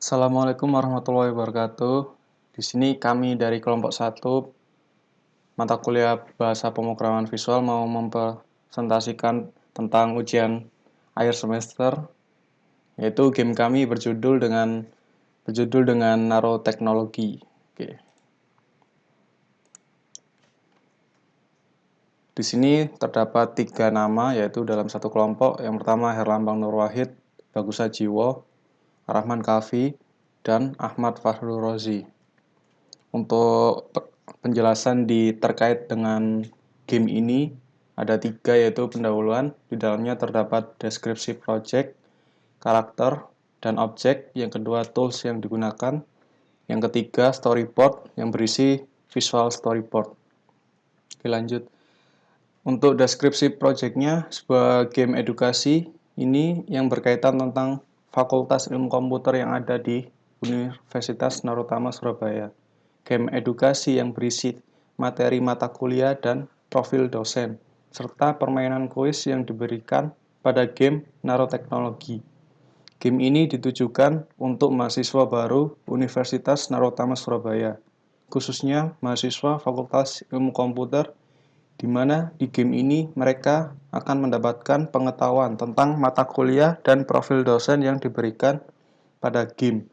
Assalamualaikum warahmatullahi wabarakatuh. Di sini kami dari kelompok 1 mata kuliah Bahasa Pemrograman Visual mau mempresentasikan tentang ujian akhir semester, yaitu game kami berjudul dengan Nanoteknologi. Oke. Di sini terdapat 3 nama, yaitu dalam satu kelompok. Yang pertama Herlambang Nurwahid, Bagus Sajiwo, Rahman Kafi, dan Ahmad Fahrul Rozi. Untuk penjelasan terkait dengan game ini ada 3, yaitu pendahuluan. Di dalamnya terdapat deskripsi project, karakter, dan objek. Yang kedua tools yang digunakan. Yang ketiga storyboard yang berisi visual storyboard. Oke, lanjut. Untuk deskripsi projectnya, sebuah game edukasi ini yang berkaitan tentang Fakultas Ilmu Komputer yang ada di Universitas Narutama Surabaya. Game edukasi yang berisi materi mata kuliah dan profil dosen, serta permainan kuis yang diberikan pada game Nanoteknologi. Game ini ditujukan untuk mahasiswa baru Universitas Narutama Surabaya, khususnya mahasiswa Fakultas Ilmu Komputer, di mana di game ini mereka akan mendapatkan pengetahuan tentang mata kuliah dan profil dosen yang diberikan pada game.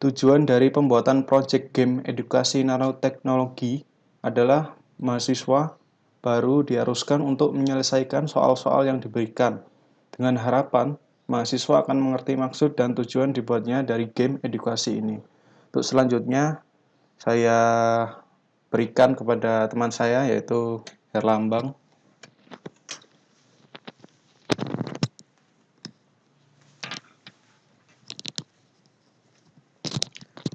Tujuan dari pembuatan proyek game edukasi nanoteknologi adalah mahasiswa baru diharuskan untuk menyelesaikan soal-soal yang diberikan, dengan harapan mahasiswa akan mengerti maksud dan tujuan dibuatnya dari game edukasi ini. Untuk selanjutnya, saya berikan kepada teman saya, yaitu Herlambang.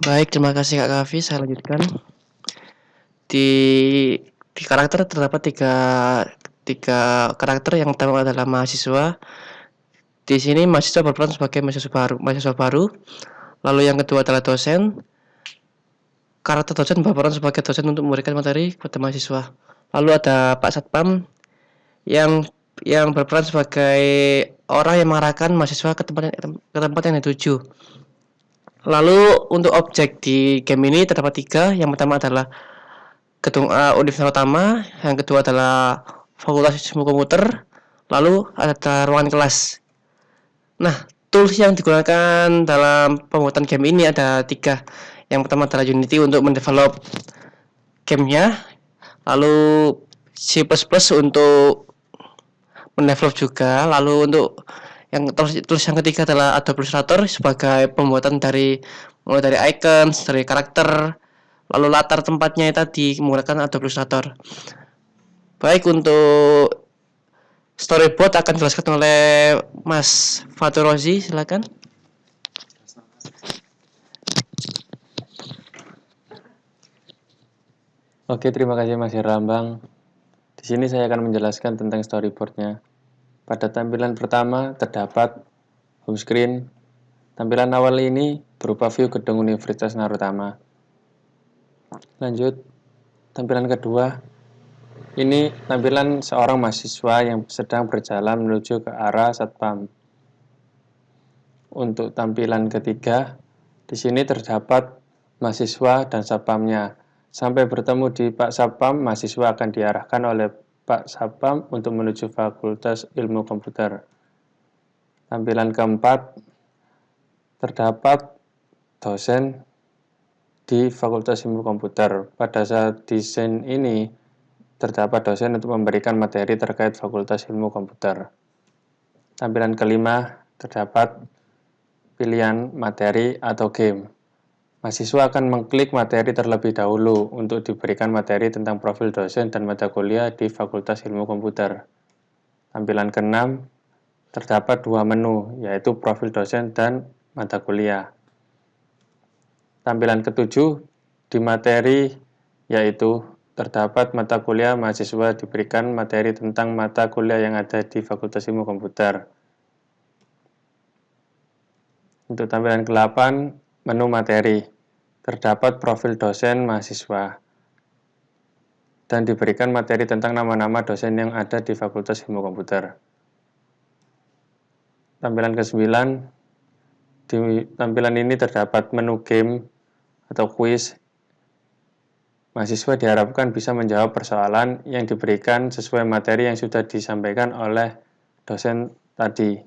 Baik, terima kasih Kak Kavi. Saya lanjutkan. Di karakter terdapat tiga karakter. Yang pertama adalah mahasiswa. Di sini mahasiswa berperan sebagai mahasiswa baru. Lalu yang kedua adalah dosen. Karakter dosen berperan sebagai dosen untuk memberikan materi kepada mahasiswa. Lalu ada Pak Satpam yang berperan sebagai orang yang mengarahkan mahasiswa ke tempat yang dituju. Lalu untuk objek di game ini terdapat 3. Yang pertama adalah gedung Universitas Utama, yang kedua adalah Fakultas Ilmu Komputer, lalu ada ruangan kelas. Nah, tools yang digunakan dalam pembuatan game ini ada 3. Yang pertama adalah Unity untuk mendevelop gamenya, lalu C++ untuk mendevelop juga, lalu untuk tools yang ketiga adalah Adobe Illustrator sebagai pembuatan mulai dari icons, dari karakter, lalu latar tempatnya tadi menggunakan Adobe Illustrator. Baik, untuk storyboard akan dijelaskan oleh Mas Fatur Rozi, silakan. Oke, terima kasih Mas Herlambang. Di sini saya akan menjelaskan tentang storyboardnya. Pada tampilan pertama terdapat home screen. Tampilan awal ini berupa view gedung Universitas Narutama. Lanjut, tampilan kedua. Ini tampilan seorang mahasiswa yang sedang berjalan menuju ke arah Satpam. Untuk tampilan ketiga, di sini terdapat mahasiswa dan satpamnya. Sampai bertemu di Pak Satpam, mahasiswa akan diarahkan oleh Pak Satpam untuk menuju Fakultas Ilmu Komputer. Tampilan keempat, terdapat dosen di Fakultas Ilmu Komputer. Pada saat desain ini, terdapat dosen untuk memberikan materi terkait Fakultas Ilmu Komputer. Tampilan kelima, terdapat pilihan materi atau game. Mahasiswa akan mengklik materi terlebih dahulu untuk diberikan materi tentang profil dosen dan mata kuliah di Fakultas Ilmu Komputer. Tampilan keenam, terdapat 2 menu, yaitu profil dosen dan mata kuliah. Tampilan ketujuh, di materi, yaitu terdapat mata kuliah, mahasiswa diberikan materi tentang mata kuliah yang ada di Fakultas Ilmu Komputer. Untuk tampilan ke-8, menu materi. Terdapat profil dosen mahasiswa dan diberikan materi tentang nama-nama dosen yang ada di Fakultas Ilmu Komputer. Tampilan ke-9, Di tampilan ini terdapat menu game atau kuis. Mahasiswa diharapkan bisa menjawab persoalan yang diberikan sesuai materi yang sudah disampaikan oleh dosen tadi.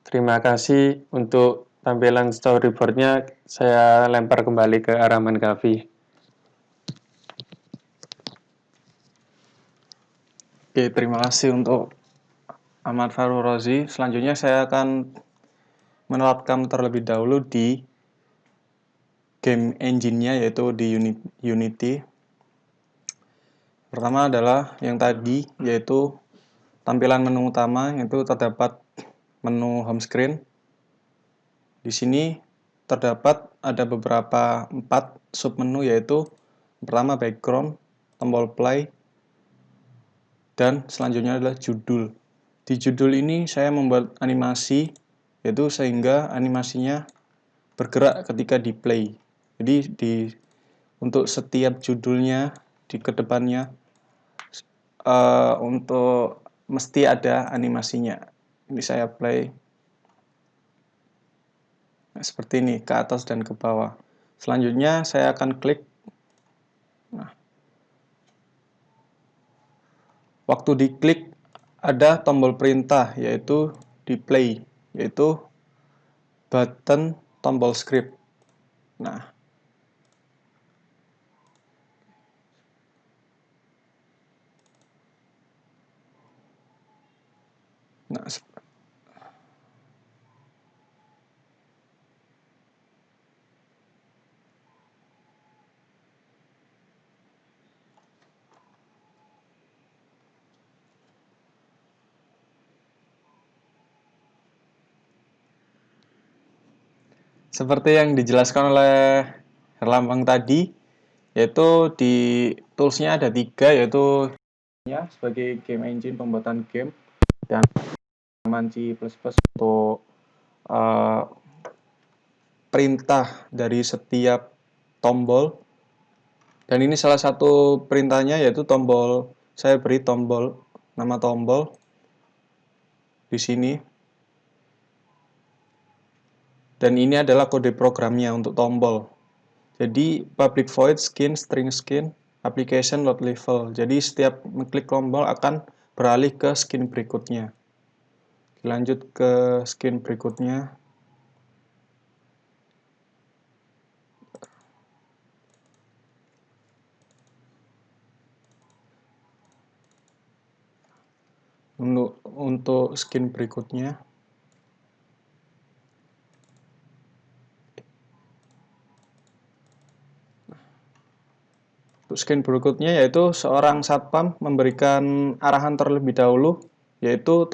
Terima kasih untuk tampilan storyboardnya. Saya lempar kembali ke Arahman Kafi. Oke, terima kasih untuk Ahmad Farul Rozi. Selanjutnya saya akan menerapkan terlebih dahulu di game engine-nya, yaitu di Unity. Pertama adalah yang tadi, yaitu tampilan menu utama, yaitu terdapat menu home screen. Di sini terdapat ada beberapa 4 submenu, yaitu pertama background, tombol play, dan selanjutnya adalah judul. Di judul ini saya membuat animasi, yaitu sehingga animasinya bergerak ketika di play. Jadi untuk setiap judulnya di kedepannya untuk mesti ada animasinya. Ini saya play seperti ini, ke atas dan ke bawah. Selanjutnya saya akan klik. Nah, waktu diklik ada tombol perintah, yaitu di play, yaitu button tombol script. Nah, seperti yang dijelaskan oleh Herlambang tadi, yaitu di toolsnya ada 3, yaitu sebagai game engine pembuatan game, dan Manci++ untuk perintah dari setiap tombol. Dan ini salah satu perintahnya, yaitu tombol. Saya beri tombol, nama tombol di sini. Dan ini adalah kode programnya untuk tombol. Jadi public void skin string skin application load level. Jadi setiap mengklik tombol akan beralih ke skin berikutnya. Lanjut ke skin berikutnya. Untuk skin berikutnya. Untuk skin berikutnya yaitu seorang satpam memberikan arahan terlebih dahulu, yaitu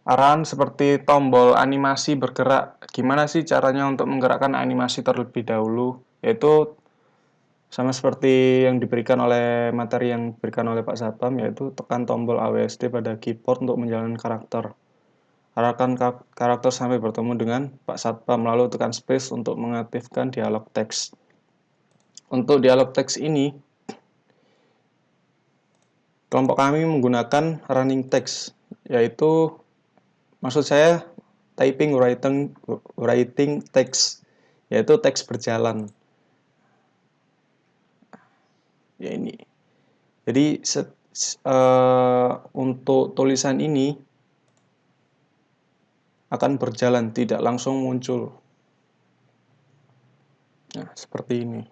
arahan seperti tombol animasi bergerak. Gimana sih caranya untuk menggerakkan animasi terlebih dahulu? Yaitu sama seperti yang diberikan oleh materi yang diberikan oleh Pak Satpam, yaitu tekan tombol AWSD pada keyboard untuk menjalankan karakter. Arahkan karakter sampai bertemu dengan Pak Satpam, lalu tekan space untuk mengaktifkan dialog teks. Untuk dialog teks ini, kelompok kami menggunakan running text, yaitu maksud saya typing writing text, yaitu teks berjalan. Ya ini. Jadi untuk tulisan ini akan berjalan, tidak langsung muncul. Nah, seperti ini.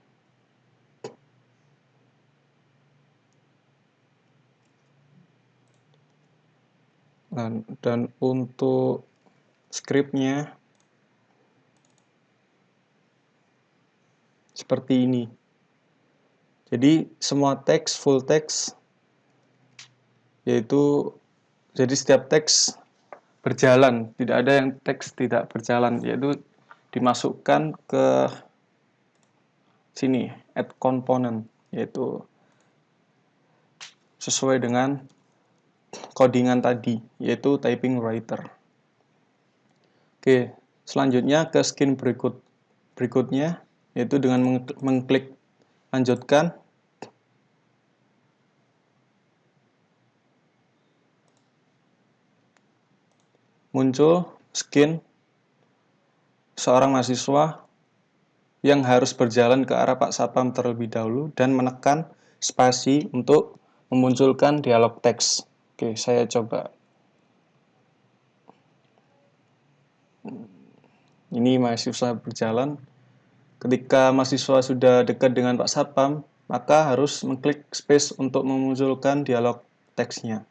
Dan untuk scriptnya seperti ini. Jadi semua teks full text, yaitu jadi setiap teks berjalan, tidak ada yang teks tidak berjalan, yaitu dimasukkan ke sini add component, yaitu sesuai dengan codingan tadi, yaitu typing writer. Oke, selanjutnya ke skin berikutnya, yaitu dengan mengklik lanjutkan. Muncul skin seorang mahasiswa yang harus berjalan ke arah Pak Satpam terlebih dahulu dan menekan spasi untuk memunculkan dialog teks. Oke, saya coba. Ini mahasiswa berjalan. Ketika mahasiswa sudah dekat dengan Pak Satpam, maka harus mengklik space untuk memunculkan dialog teksnya.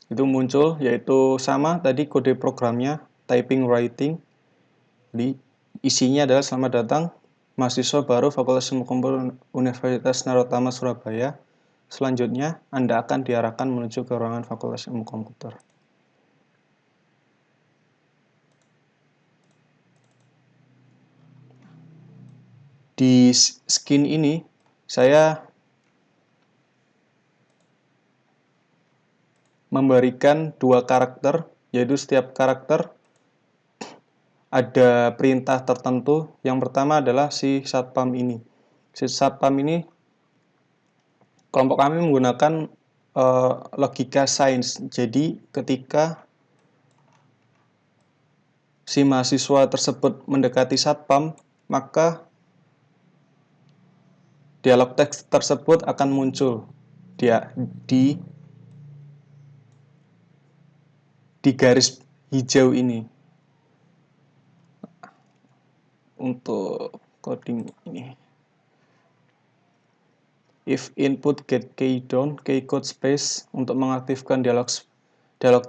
Itu muncul, yaitu sama tadi kode programnya, typing writing. Jadi isinya adalah selamat datang mahasiswa baru Fakultas Ilmu Komputer Universitas Narotama Surabaya. Selanjutnya Anda akan diarahkan menuju ke ruangan Fakultas Ilmu Komputer. Di skin ini saya memberikan 2 karakter, yaitu setiap karakter ada perintah tertentu. Yang pertama adalah si Satpam ini. Si Satpam ini, kelompok kami menggunakan logika sains. Jadi ketika si mahasiswa tersebut mendekati Satpam, maka dialog teks tersebut akan muncul di garis hijau ini. Untuk coding ini, if input get key down, key code space untuk mengaktifkan dialog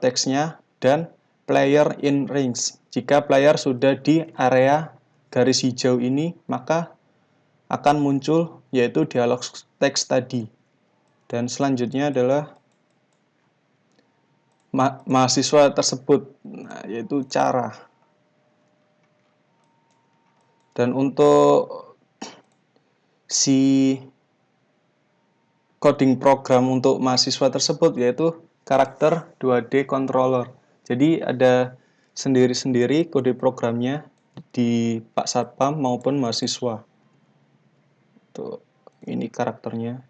teksnya, dan player in range. Jika player sudah di area garis hijau ini, maka akan muncul yaitu dialog teks tadi. Dan selanjutnya adalah mahasiswa tersebut, yaitu cara. Dan untuk si coding program untuk mahasiswa tersebut yaitu karakter 2D controller. Jadi ada sendiri-sendiri kode programnya di Pak Satpam maupun mahasiswa. Tuh, ini karakternya.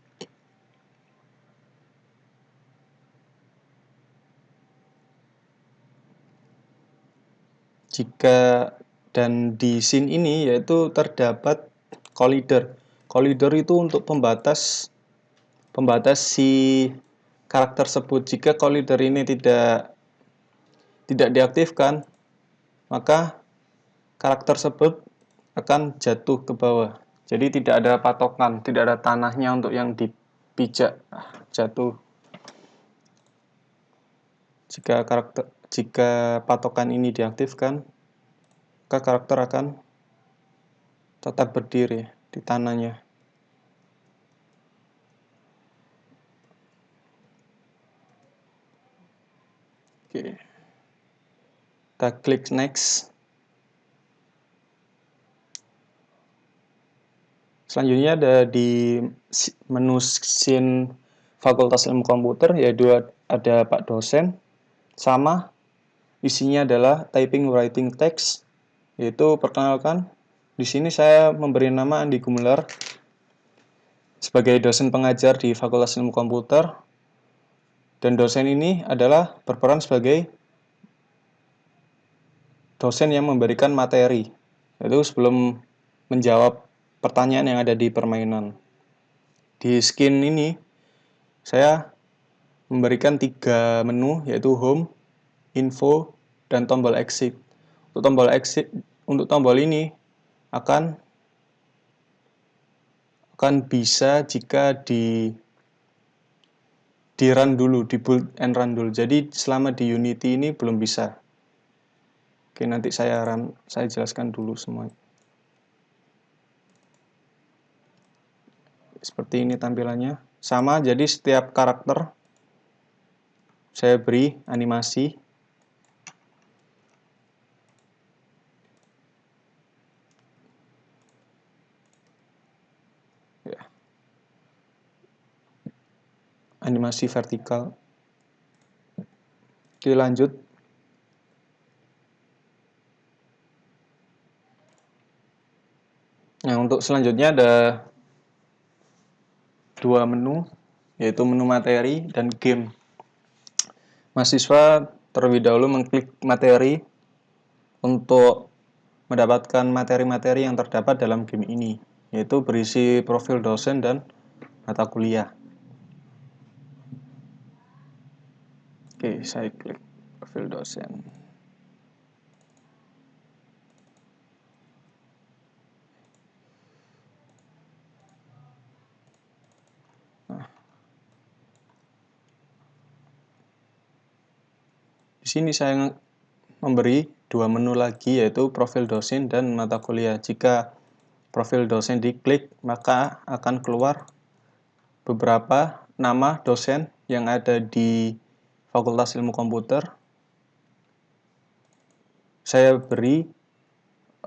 Dan di scene ini yaitu terdapat collider. Collider itu untuk pembatas si karakter tersebut. Jika collider ini tidak diaktifkan, maka karakter tersebut akan jatuh ke bawah. Jadi tidak ada patokan, tidak ada tanahnya untuk yang dipijak jatuh. Jika patokan ini diaktifkan, maka karakter akan tetap berdiri di tanahnya. Oke. Kita klik next. Selanjutnya ada di menu scene Fakultas Ilmu Komputer, yaitu ada Pak dosen. Sama, isinya adalah typing writing text, yaitu perkenalkan. Di sini saya memberi nama Andi Gumelar sebagai dosen pengajar di Fakultas Ilmu Komputer. Dan dosen ini adalah berperan sebagai dosen yang memberikan materi, yaitu sebelum menjawab pertanyaan yang ada di permainan. Di skin ini, saya memberikan 3 menu, yaitu home, info, dan tombol exit. Untuk tombol ini akan bisa jika di run dulu, di build and run dulu. Jadi selama di Unity ini belum bisa. Oke, nanti saya jelaskan dulu semua. Seperti ini tampilannya. Sama, jadi setiap karakter saya beri animasi. Ya. Animasi vertikal. Oke, lanjut. Nah, untuk selanjutnya ada 2 menu, yaitu menu materi dan game. Mahasiswa terlebih dahulu mengklik materi untuk mendapatkan materi-materi yang terdapat dalam game ini, yaitu berisi profil dosen dan mata kuliah. Oke, saya klik profil dosen. Di sini saya memberi dua menu lagi, yaitu profil dosen dan mata kuliah. Jika profil dosen diklik, maka akan keluar beberapa nama dosen yang ada di Fakultas Ilmu Komputer. Saya beri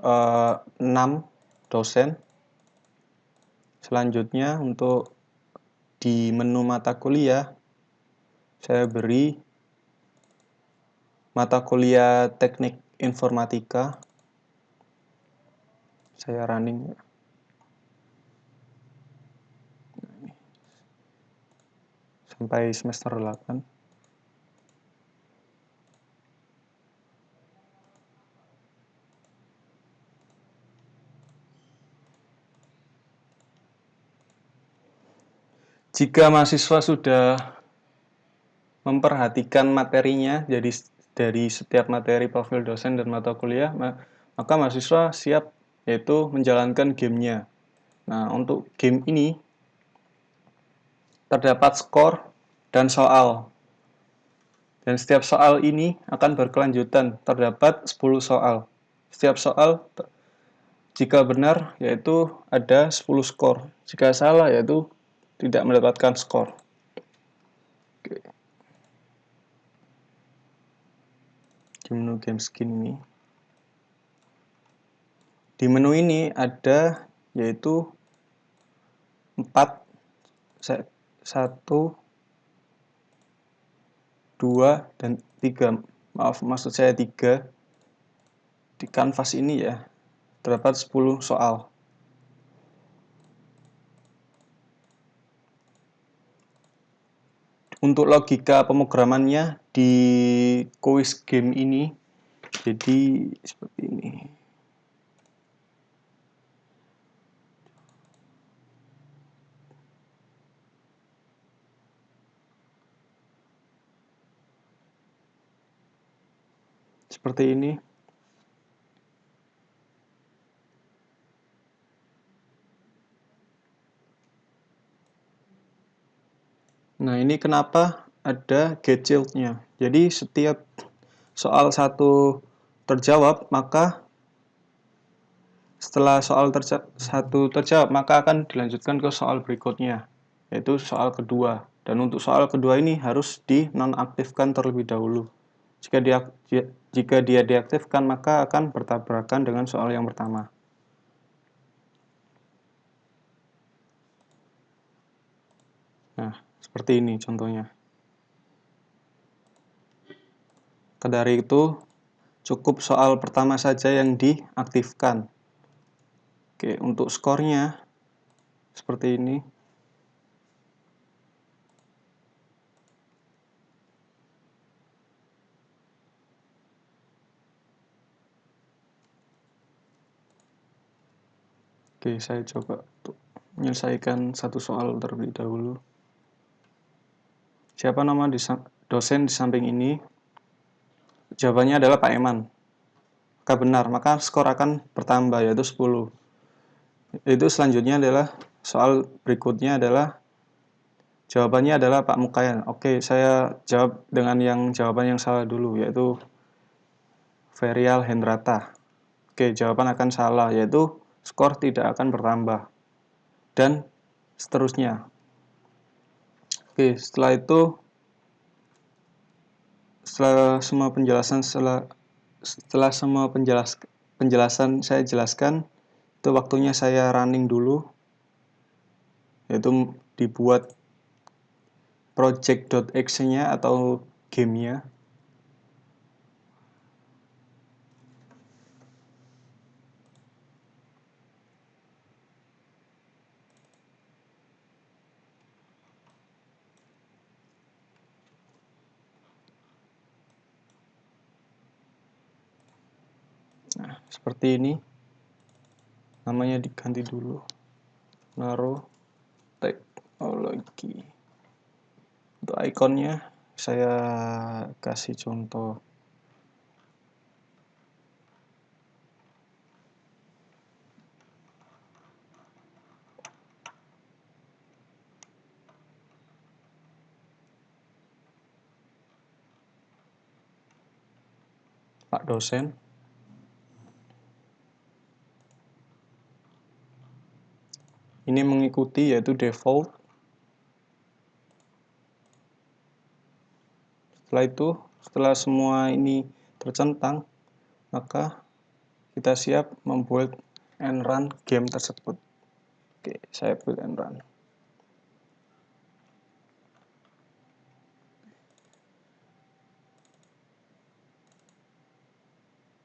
6 dosen. Selanjutnya untuk di menu mata kuliah, saya beri mata kuliah Teknik Informatika. Saya running. Sampai semester 8. Jika mahasiswa sudah memperhatikan materinya, jadi dari setiap materi profil dosen dan mata kuliah, maka mahasiswa siap yaitu menjalankan gamenya. Nah, untuk game ini terdapat skor dan soal. Dan setiap soal ini akan berkelanjutan, terdapat 10 soal. Setiap soal jika benar yaitu ada 10 skor. Jika salah yaitu tidak mendapatkan skor. Oke. Di menu game skin ini. Di menu ini ada yaitu 4, 1, 2, dan 3. Maksud saya 3. Di kanvas ini ya, terdapat 10 soal. Untuk logika pemrogramannya di quiz game ini, jadi seperti ini. Seperti ini. Nah, ini kenapa ada get yield-nya. Jadi setiap soal satu terjawab, maka setelah soal satu terjawab, maka akan dilanjutkan ke soal berikutnya, yaitu soal kedua. Dan untuk soal kedua ini harus dinonaktifkan terlebih dahulu. Jika dia diaktifkan, maka akan bertabrakan dengan soal yang pertama. Nah, seperti ini contohnya. Dari itu, cukup soal pertama saja yang diaktifkan. Oke, untuk skornya seperti ini. Oke, saya coba untuk menyelesaikan satu soal terlebih dahulu. Siapa nama dosen di samping ini? Jawabannya adalah Pak Eman. Maka benar, maka skor akan bertambah, yaitu 10. Itu selanjutnya adalah soal berikutnya adalah jawabannya adalah Pak Mukayan. Oke, saya jawab dengan jawaban yang salah dulu, yaitu Ferial Hendrata. Oke, jawaban akan salah, yaitu skor tidak akan bertambah. Dan seterusnya. Oke, setelah itu, setelah semua penjelasan saya jelaskan, itu waktunya saya running dulu, yaitu dibuat project.exe-nya atau gamenya. seperti ini. Namanya diganti dulu. Naruh teknologi. Untuk ikonnya saya kasih contoh Pak dosen. Ini mengikuti yaitu default. Setelah itu, setelah semua ini tercentang, maka kita siap membuat and run game tersebut. Oke, saya build and run.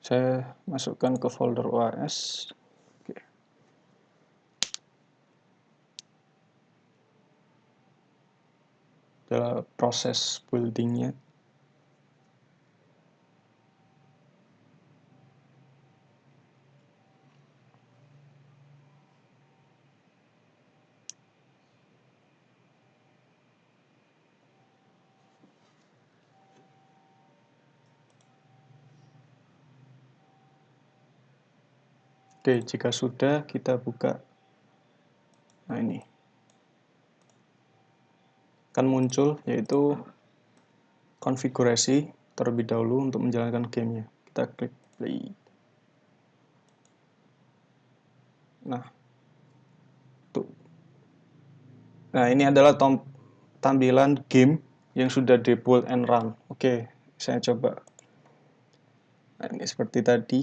Saya masukkan ke folder OS. Oke. Adalah proses buildingnya. Oke, jika sudah kita buka. Nah, ini akan muncul yaitu konfigurasi terlebih dahulu untuk menjalankan gamenya. Kita klik play. Nah, ini adalah tampilan game yang sudah di-build and run. Oke, saya coba. Nah, ini seperti tadi.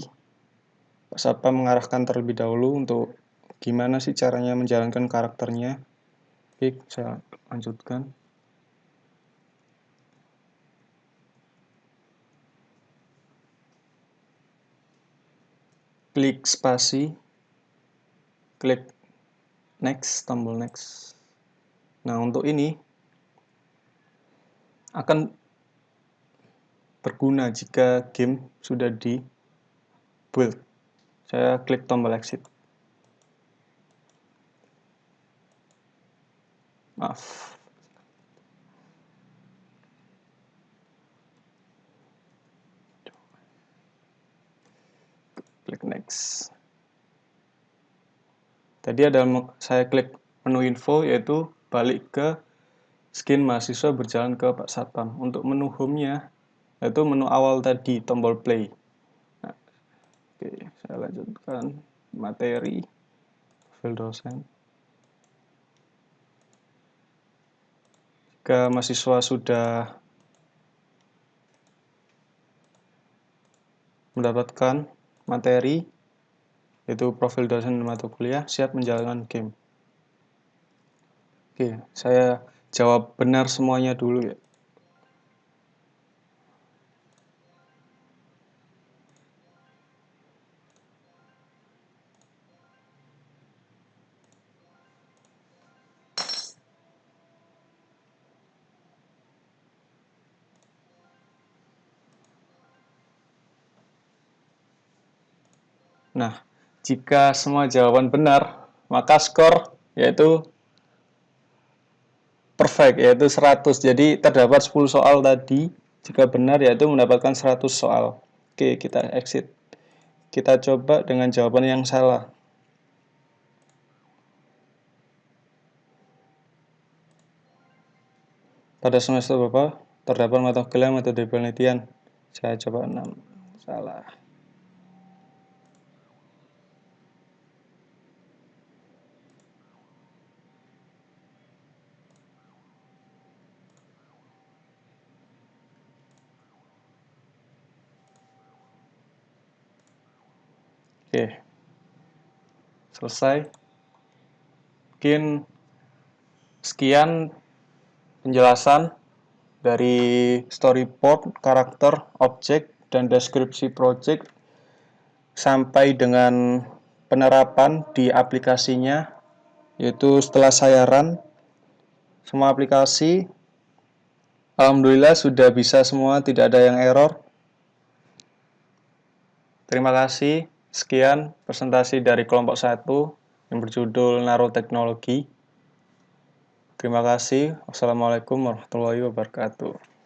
Pak Sapam mengarahkan terlebih dahulu untuk gimana sih caranya menjalankan karakternya. Oke, saya lanjutkan. Klik spasi. Klik next, tombol next. Nah, untuk ini akan berguna jika game sudah di-build. Saya klik tombol exit. Maaf. Klik next. Tadi saya klik menu info, yaitu balik ke skin mahasiswa berjalan ke Pak Satpam. Untuk menu home-nya, yaitu menu awal tadi, tombol play. Nah, oke, saya lanjutkan. Materi, profil dosen. Jika mahasiswa sudah mendapatkan materi, yaitu profil dosen dan mata kuliah, siap menjalankan game. Oke, saya jawab benar semuanya dulu ya. Nah, jika semua jawaban benar, maka skor yaitu perfect, yaitu 100. Jadi terdapat 10 soal tadi, jika benar yaitu mendapatkan 100 soal. Oke, kita exit. Kita coba dengan jawaban yang salah. Pada semester berapa terdapat mata kuliah metode penelitian? Saya coba 6. Salah. Oke. Selesai. Mungkin sekian penjelasan dari storyboard, karakter, objek, dan deskripsi project sampai dengan penerapan di aplikasinya, yaitu setelah saya run semua aplikasi. Alhamdulillah sudah bisa semua, tidak ada yang error. Terima kasih. Sekian presentasi dari kelompok 1 yang berjudul Nanoteknologi. Terima kasih. Wassalamualaikum warahmatullahi wabarakatuh.